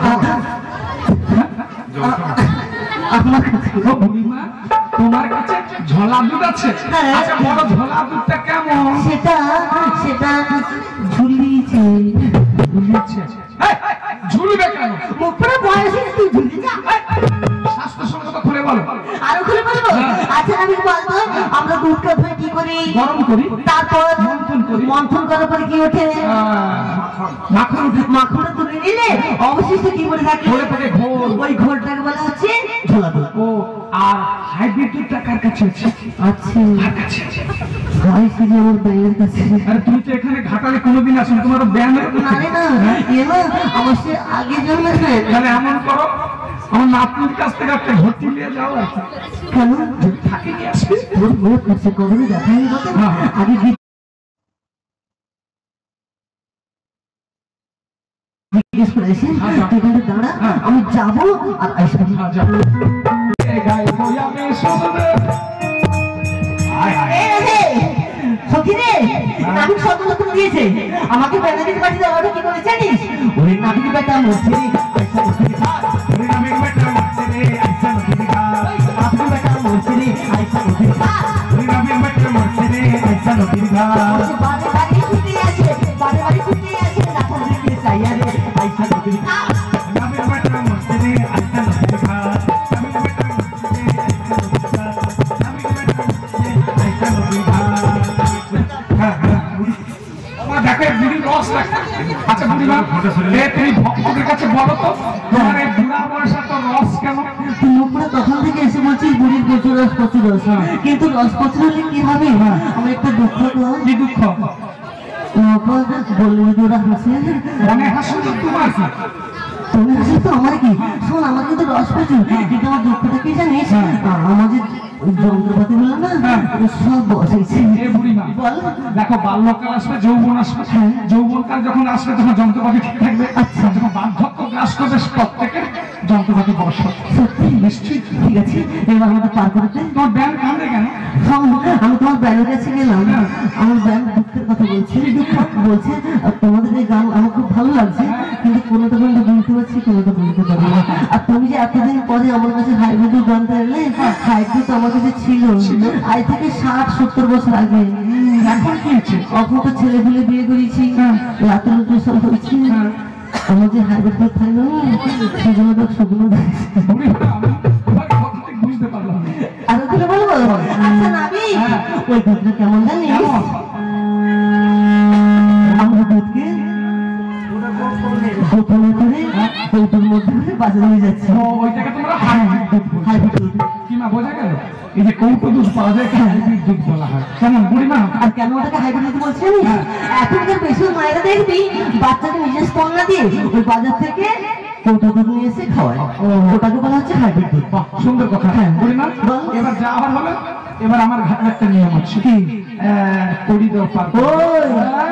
আমার কাছে বুড়িমা তোমার কাছে ঝোলা দুধ আছে? আচ্ছা বড় ঝোলা দুধটা কেমন? সেটা ঝুলিয়েছে। ঝুলবে কেন? মুখটা বয়সে তুই ঝুলি যা। স্বাস্থ্যসম্মত খুলে বলো। আরো খুলে বলবো? আচ্ছা আমি বলবো, আমরা দুধকে ধুয়ে কি করি? গরম করি, তারপর মন্থন করি। মন্থন করার পরে কি ওঠে? মাখন উঠে। মাখনটা তুলে নিলে অবশিষ্ট কি বলে থাকে? ঘোরে থাকে ঘোল। ওই ঘোলটাকে বলা হচ্ছে ঝোলা দুধ। ও আর হাইব্রিড দুধটা কার কাছে আছে? আচ্ছা কার কাছে আছে? হয় শুধু আমার বাইরের কাছে। আরে তুমি তো এখানে ঘাটালে কোনোদিন আসো, তোমার ব্যায়াম আরে না, এ না আমার সে আগে জন্মের ফ্রেন্ড। তাহলে এমন করো, আমার নাতনির কাছ থেকে একটা ভর্তি নিয়ে যাও আর কি। কেন? যদি থাকে কি আসবে? তোর বউ করছে কখনো দেখা হয়নি তোকে? আগে জিজ্ঞেস করে এসে তুই এখানে দাঁড়া, আমি যাবো আর আসবো। এই গায়ে বয়ামে শোনে। সখী রে, নাবিক সতর্ক দিয়েছে আমাকে বেনারস পাঠিয়ে দেওয়াটা কি করে জানিস? ওই নাবিক বেটা মরছে রে, আইসা নদীর ঘাট। ওরে নাবিক বেটা মরছে রে, আইসা নদীর ঘাট। নাবিক বেটা মরছে রে, আইসা নদীর ঘাট। ওরে নাবিক বেটা মরছে রে, আইসা নদীর ঘাট। বারে বারে ছুটে আসে, বারে বারে ছুটে আসে, রাখার দিকে চাইয়া রে, আইসা নদীর ঘাট। নাবিক বেটা মরছে রে, আইসা নদীর ঘাট। নাবিক বেটা মরছে রে, আইসা নদীর ঘাট। নাবিক বেটা মরছে রে, আইসা নদীর ঘাট। আমার দেখো এই বুড়ি রস রাখতে। আচ্ছা বুড়িমা, তুমি ভক্তদের কাছে বলো তো, তোমার এই বুড়া বয়সে তো রস কেন? তুই মুখটা তখন থেকে এসে বলছিস বুড়ির প্রচুর রস, প্রচুর রস। কিন্তু রস প্রচুর হলে কি হবে? আমার একটা দুঃখ তো। কি দুঃখ? বললে যদি ওরা হাসে, মানে হাসি তো তোমার কি? তুমি হাসি তো আমার কি? শোন, আমার কিন্তু রস প্রচুর, কিন্তু আমার দুঃখটা কি জানিস? আমাদের যন্ত্রপাতি বললাম না, সব বসাইছে। এ বুড়িমা বল। দেখো, বাল্যকাল আসবে, যৌবন আসবে। যৌবনকাল যখন আসবে তখন যন্ত্রপাতি ঠিক থাকবে। আচ্ছা। যখন বার্ধক্য গ্রাস করবে প্রত্যেকে যন্ত্রপাতি বসবে। সত্যি? নিশ্চিত। ঠিক আছে, এবার আমাদের পার করতে। তোমার ব্যায়াম কাঁদে কেন? আমি তোমার ব্যানের কাছে গেলাম, আমার ব্যান দুঃখের কথা বলছে। বলছে তোমাদের এই গান আমার খুব ভালো লাগছে, কিন্তু কোনোটা বলতে বুঝতে পারছি, কোনোটা বলতে পারবো না। আর তুমি যে এতদিন পরে আমার কাছে হাইব্রিড গানটা এলে, হাইব্রিড আমার কাছে ছিল আজ থেকে 60-70 বছর আগে। এখন কি হচ্ছে? এখন তো ছেলে ফেলে বিয়ে করেছি, রাতে রুটি সব হচ্ছে। আমার যে হাইব্রিড থাকে না, সেগুলো তো শুকনো বুড়িমা, আমি তোমাকে কথা ঠিক বুঝতে পারলাম না। আরো করে বলবো? আচ্ছা নাবি, ওই দুধটা কেমন জানিস? কেমন? আমরা দুধকে বোতলে করে বৌটোর মধ্যে করে বাজারে নিয়ে যাচ্ছি। ও, ওইটাকে তোমরা হাইব্রিড দুধ বলছে। হাইব্রিড দুধ। কি মা বোঝা গেল? এই যে কৌটো দুধ পাওয়া যায় হাইব্রিড দুধ বলা হয়। কেমন বুড়িমা? আর কেন ওটাকে হাইব্রিড দুধ বলছেন? এখনকার বেশির মায়েরা দেখবি বাচ্চাকে নিজের স্তন না দিয়ে ওই বাজার থেকে কৌটো দুধ নিয়ে এসে খাওয়ায়, ওটাকে বলা হচ্ছে হাইব্রিড দুধ। বাহ, সুন্দর কথা। হ্যাঁ। বুড়িমা বল। এবার যা আবার হবে, এবার আমার ঘাটে একটা নিয়ম আছে। কি? কড়ি দেওয়া পার। ওই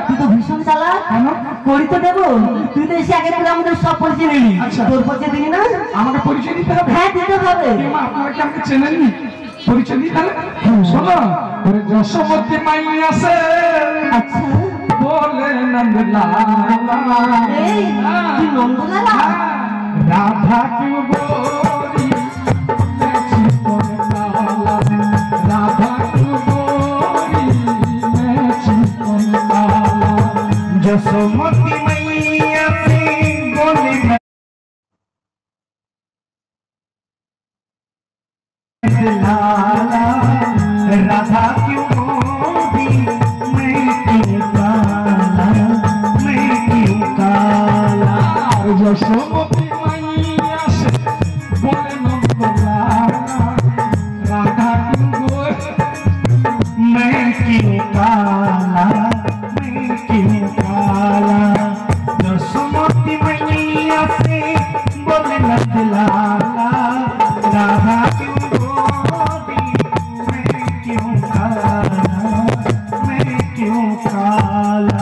তুই তো ভীষণ চালাক। কেন? করি তো দেবো, তুই তো এসে আগে করে আমাদের সব পরিচয় নিলি। আচ্ছা। তোর পরিচয় দিলি না? আমাকে পরিচয় দিতে হবে? হ্যাঁ দিতে হবে। মা আপনারা কি আমাকে চেনেননি? পরিচয় দিতে হবে। শোনো, ওরে যশোমতী মাই আছে আচ্ছা বলে নন্দলালা, এই তুই নন্দলালা? রাধা কিউ গোরি মেছি কোনে কালা, রাধা কিউ গোরি মেছি কোনে কালা। যশোমতী মাইয়া से बोले लाला, राधा क्यों गोरी मैं क्यों काला, मैं क्यों काला। যশোমতী মাইয়া সে বলে নন্দলালা, রাধা কিউ গোরি मैं क्यों काला, मैं क्यों काला। यशोमती मैया से बोले नंदलाला, राधा क्यों गोरी मैं क्यों काला, मैं क्यों काला।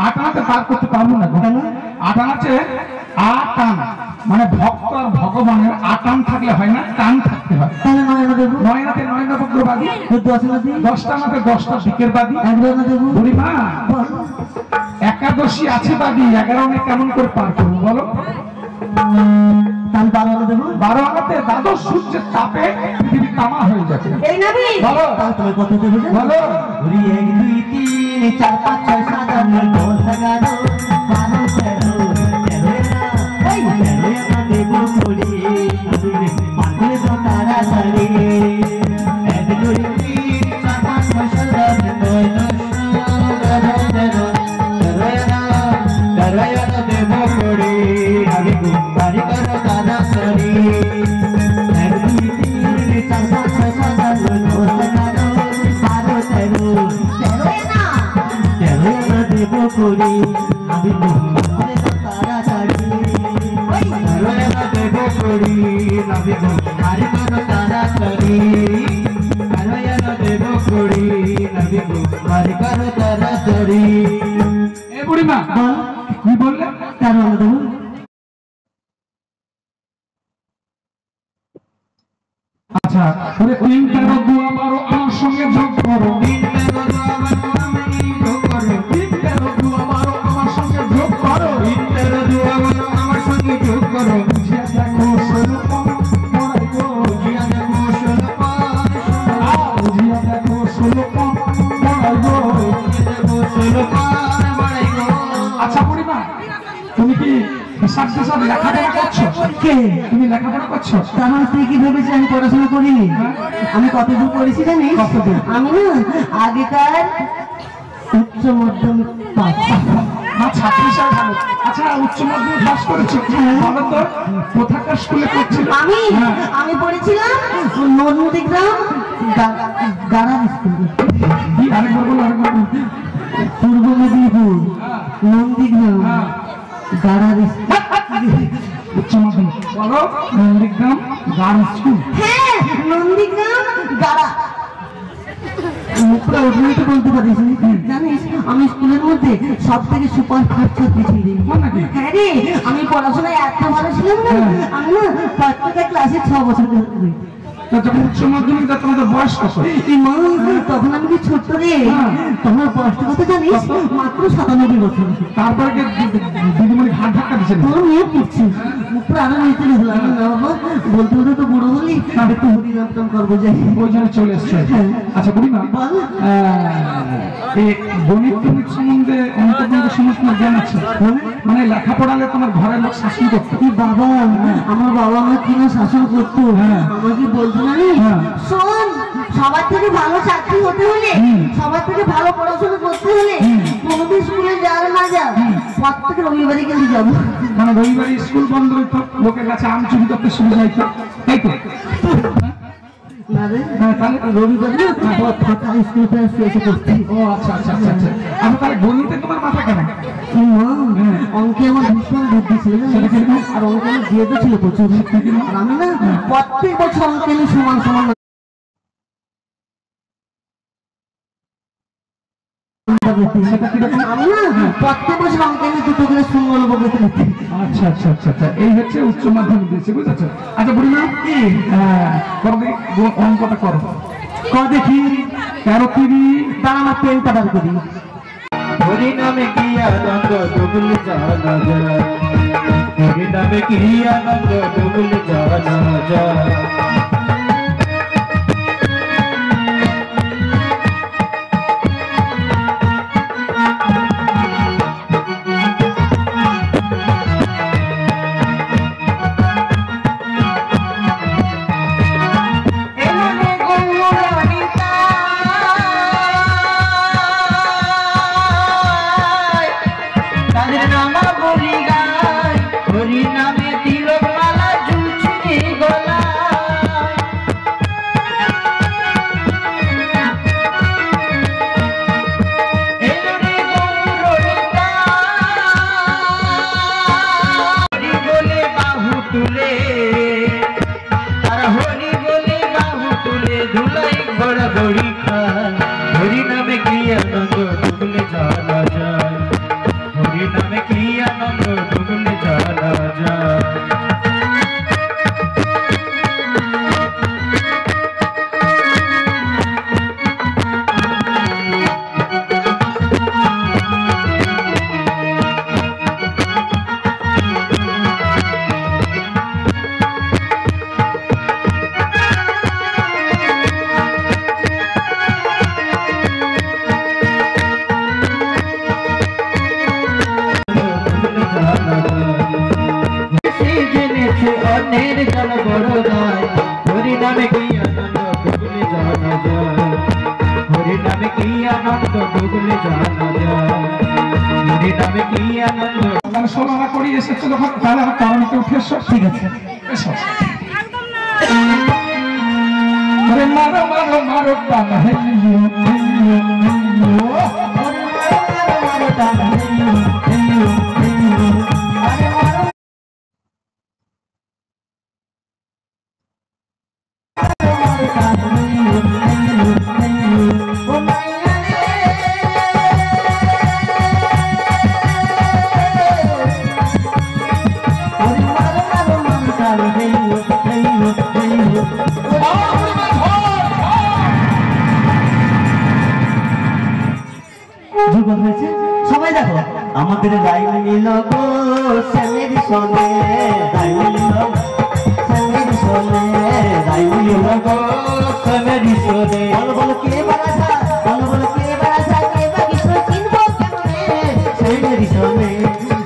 আটানাতে পার করতে পারবো না। কেন? আটানাতে আটান মানে ভক্ত আর ভগবানের আটান থাকলে হয় না, টান থাকতে হয়। তাহলে নয়না দেবো, নয়নাতে নয় নবগ্রবাদী, দশনা দিই, 10টা নাতে 10টা দিকের বাদী। একবার না দেবো। বুড়িমা বল। একাদশী আছে বাদী, 11 আনা কেমন করে পার করবো বলো? তাহলে 12 আনা দেবো। 12 আনাতে দ্বাদশ সূর্যের তাপে পৃথিবী তামা হয়ে যাচ্ছে। এই নাবি বলো। তাহলে তুমি কত দেবে জানো? বলো। ওরে 1 2 3 4 5 6 7 8 9 10 11 12 13 ওই 13 আনা দেবো করি পাগলে তো তাড়াতাড়ি 1 2 3 4 5 6 7 8 9 10 11 দেবো করি আমি বাড়ি করো তাড়াতাড়ি 1 2 3 4 5 6 7 8 9 10 11 12 13 তেরো দেবো করি আমি বাড়ি করো তাড়াতাড়ি 13 দেবো করি আমি বাড়ি করো তাড়াতাড়ি 13 দেবো করি আমি বাড়ি করো তাড়াতাড়ি। এ বুড়িমা কি বললে? 13 দেবো। আচ্ছা, ওরে 3 13 2 12 আমার সঙ্গে যোগ করো। 3 13 2 12 আমার সঙ্গে যোগ করো। 3 13 2 12 আমার সঙ্গে যোগ করো। বুঝিয়া দেখো 16 পণ পড়াই গো, বুঝিয়া দেখো 16 পণ, বুঝিয়া দেখো 16 পণ পড়াই গো, বুঝিয়া দেখো 16 পণ পড়াই গো। আচ্ছা বুড়িমা, তুমি কি হিসাব হিসাব লেখাপড়া করছো? কে? তুমি লেখাপড়া করছো? তাহলে তুই কি ভেবেছিস আমি পড়াশোনা করিনি? আমি কতদূর পড়েছি জানিস? কতদূর? আমি না আগেকার উচ্চ মাধ্যমিক পাস। না ছাত্রী হিসাবে ভালো। আচ্ছা উচ্চ মাধ্যমিক পাস করেছো? ভালো তো। কোথাকার স্কুলে পড়ছিলে? আমি পড়েছিলাম নন্দীগ্রাম গাড়া স্কুলে। কি আরেকবার বলো, আরেকবার বলো। পূর্ব মেদিনীপুর নন্দীগ্রাম গাড়া উচ্চ মাধ্যমিক বলো। Nandigram girls school. হ্যাঁ নন্দীগ্রাম গাড়া। মুখটা উঠলে তো বলতে পারিস জানিস আমি স্কুলের মধ্যে সব থেকে সুপার ফাস্ট ছাত্রী ছিলি। হ্যাঁ রে, আমি পড়াশোনায় এত ভালো ছিলাম না, আমি না প্রত্যেকটা ক্লাসে 6 বছর করে তা যখন উচ্চ মাধ্যমিক দেয় তোমাদের বয়স কত? এই মা, তখন আমি কি ছোট্ট রে, তোমার বয়সটা কত জানিস? মাত্র 97 বছর। তারপরে কি দিদিমণি ঘাট ধাক্কা দিচ্ছেন? তোর মেয়ে পড়ছি উপরে আরো নিতে দিলাম না বাবা, বলতে বলতে তো বুড়ো বলি, একটু হরিনাম টাম করবো যাই। ওই জন্য চলে এসছে। আচ্ছা বুড়িমা, বল। এই গণিত টনিত সম্বন্ধে অঙ্ক সমস্ত জ্ঞান আছে? মানে লেখাপড়ালে তোমার ঘরের লোক শাসন করতো? কি বাবা, আমার বাবা আমার কিনা শাসন করতো, আমাকে বলতো না রে, শোন সবার থেকে ভালো চাকরি হতে হলে, সবার থেকে ভালো পড়াশোনা করতে হলে কোনোদিন স্কুলে যাওয়ার না যা, প্রত্যেক রবিবারে কিন্তু যাবো। মানে রবিবারে স্কুল বন্ধ হইতো, লোকের কাছে আম চুরি করতে সুবিধা হইতো, তাই তো? না রে, তাহলে রবিবারে ফাঁকা স্কুলে এসে করতে। ও আচ্ছা আচ্ছা আচ্ছা আচ্ছা। আমি তাহলে গণিতে তোমার মাথা কেন? অঙ্কে আমার ভীষণ বুদ্ধি ছিল, আর অঙ্কে আমার জেদও ছিল প্রচুর। আর আমি না প্রত্যেক বছর অঙ্কে আমি সমান সমান আমি না প্রত্যেক বছর অঙ্কে আমি 2 করে 0 পেতে পেতে। আচ্ছা আচ্ছা আচ্ছা আচ্ছা, এই হচ্ছে উচ্চ মাধ্যমিক দিয়েছে, বুঝেছো? আচ্ছা বুড়িমা, করো দেখি অঙ্কটা করো। কর দেখি। 13 3 তার আমার পেনটা বার করি। হরি নামে কি আনন্দ ডুবল জানা যায়, হরি নামে কি আনন্দ ডুবল জানা যায়। হরি নামে কি আনন্দ ডুবলে জানা যায়, হরি নামে কি আনন্দ ডুবলে জানা যায়। অন্যের জল বড় নয়, হরি নামে কি আনন্দ ডুবলে জানা যায়, হরি নামে কি আনন্দ ডুবলে জানা যায়, হরি নামে কি আনন্দ। মানে সোনারা করি এসেছে যখন, তাহলে আমার কারণকে উঠে এসো। ঠিক আছে, এসো। আরে মারো মারো মারো টান হেলিও হেলিও হেলিও, আরে মারো মারো টান হেলিও হেলিও হেলিও, আরে মারো টান হেলিও হেলিও হেলিও, ও মাইয়া রে। আরে মারো মারো মারো টান হেলিও হেলিও হেলিও। যুগল হয়েছে, সবাই দেখো আমাদের রাই মিল গো শ্যামের সনে, রাই মিল শ্যামের সনে, রাই মিল গো শ্যামের সনে। বলো বলো কে বারাসা, বলো বলো কে বারাসা, কে বা কৃষ্ণ চিনবো কেমনে, শ্যামের সনে,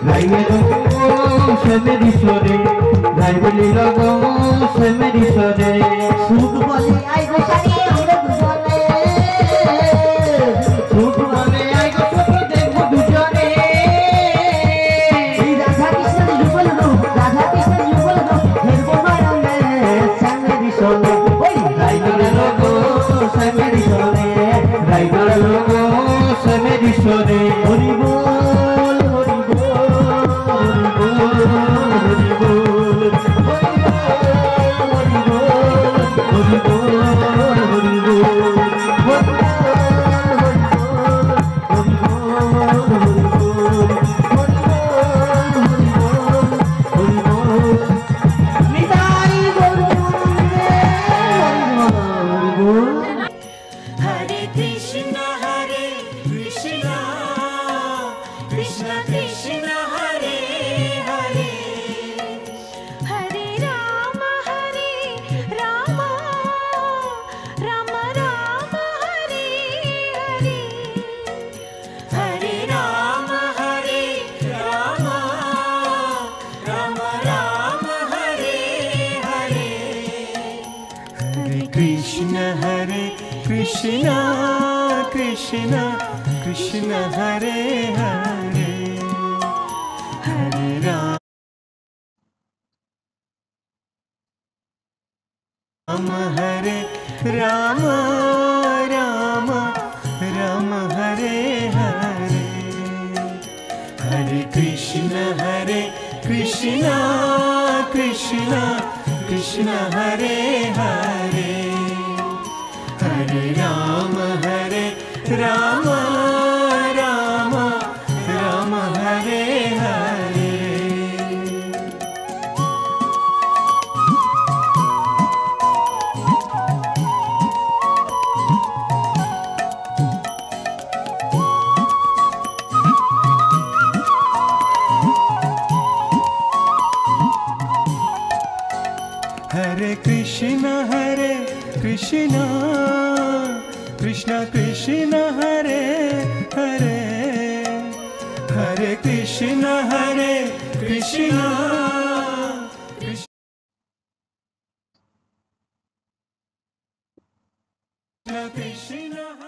রাই মিল গো শ্যামের সনে, রাই মিল গো শ্যামের সনে। সুখ বলে আই গো সারি আমরা দুজনে, সুখ বলে আই গো সখী দেখবো দুজনে। এই রাধা কৃষ্ণের যুগল রূপ, রাধা কৃষ্ণের যুগল রূপ, হেরবো নয়নে শ্যামের সনে। ওই রাই মিল গো শ্যামের সনে, রাই মিল গো শ্যামের সনে। হরি বল হরি বল হরি বল হরি বল হরি বল হরি বল হরি বল। Nitai Gour Krishna Krishna Krishna Hare Hare Hare Ram Hare Rama Rama Rama Hare Hare Hare Krishna Krishna Krishna Krishna Hare Hare Hare Rama Rama Rama Hare Hare Hare Krishna Krishna Krishna Hare Hare Hare Krishna Krishna Krishna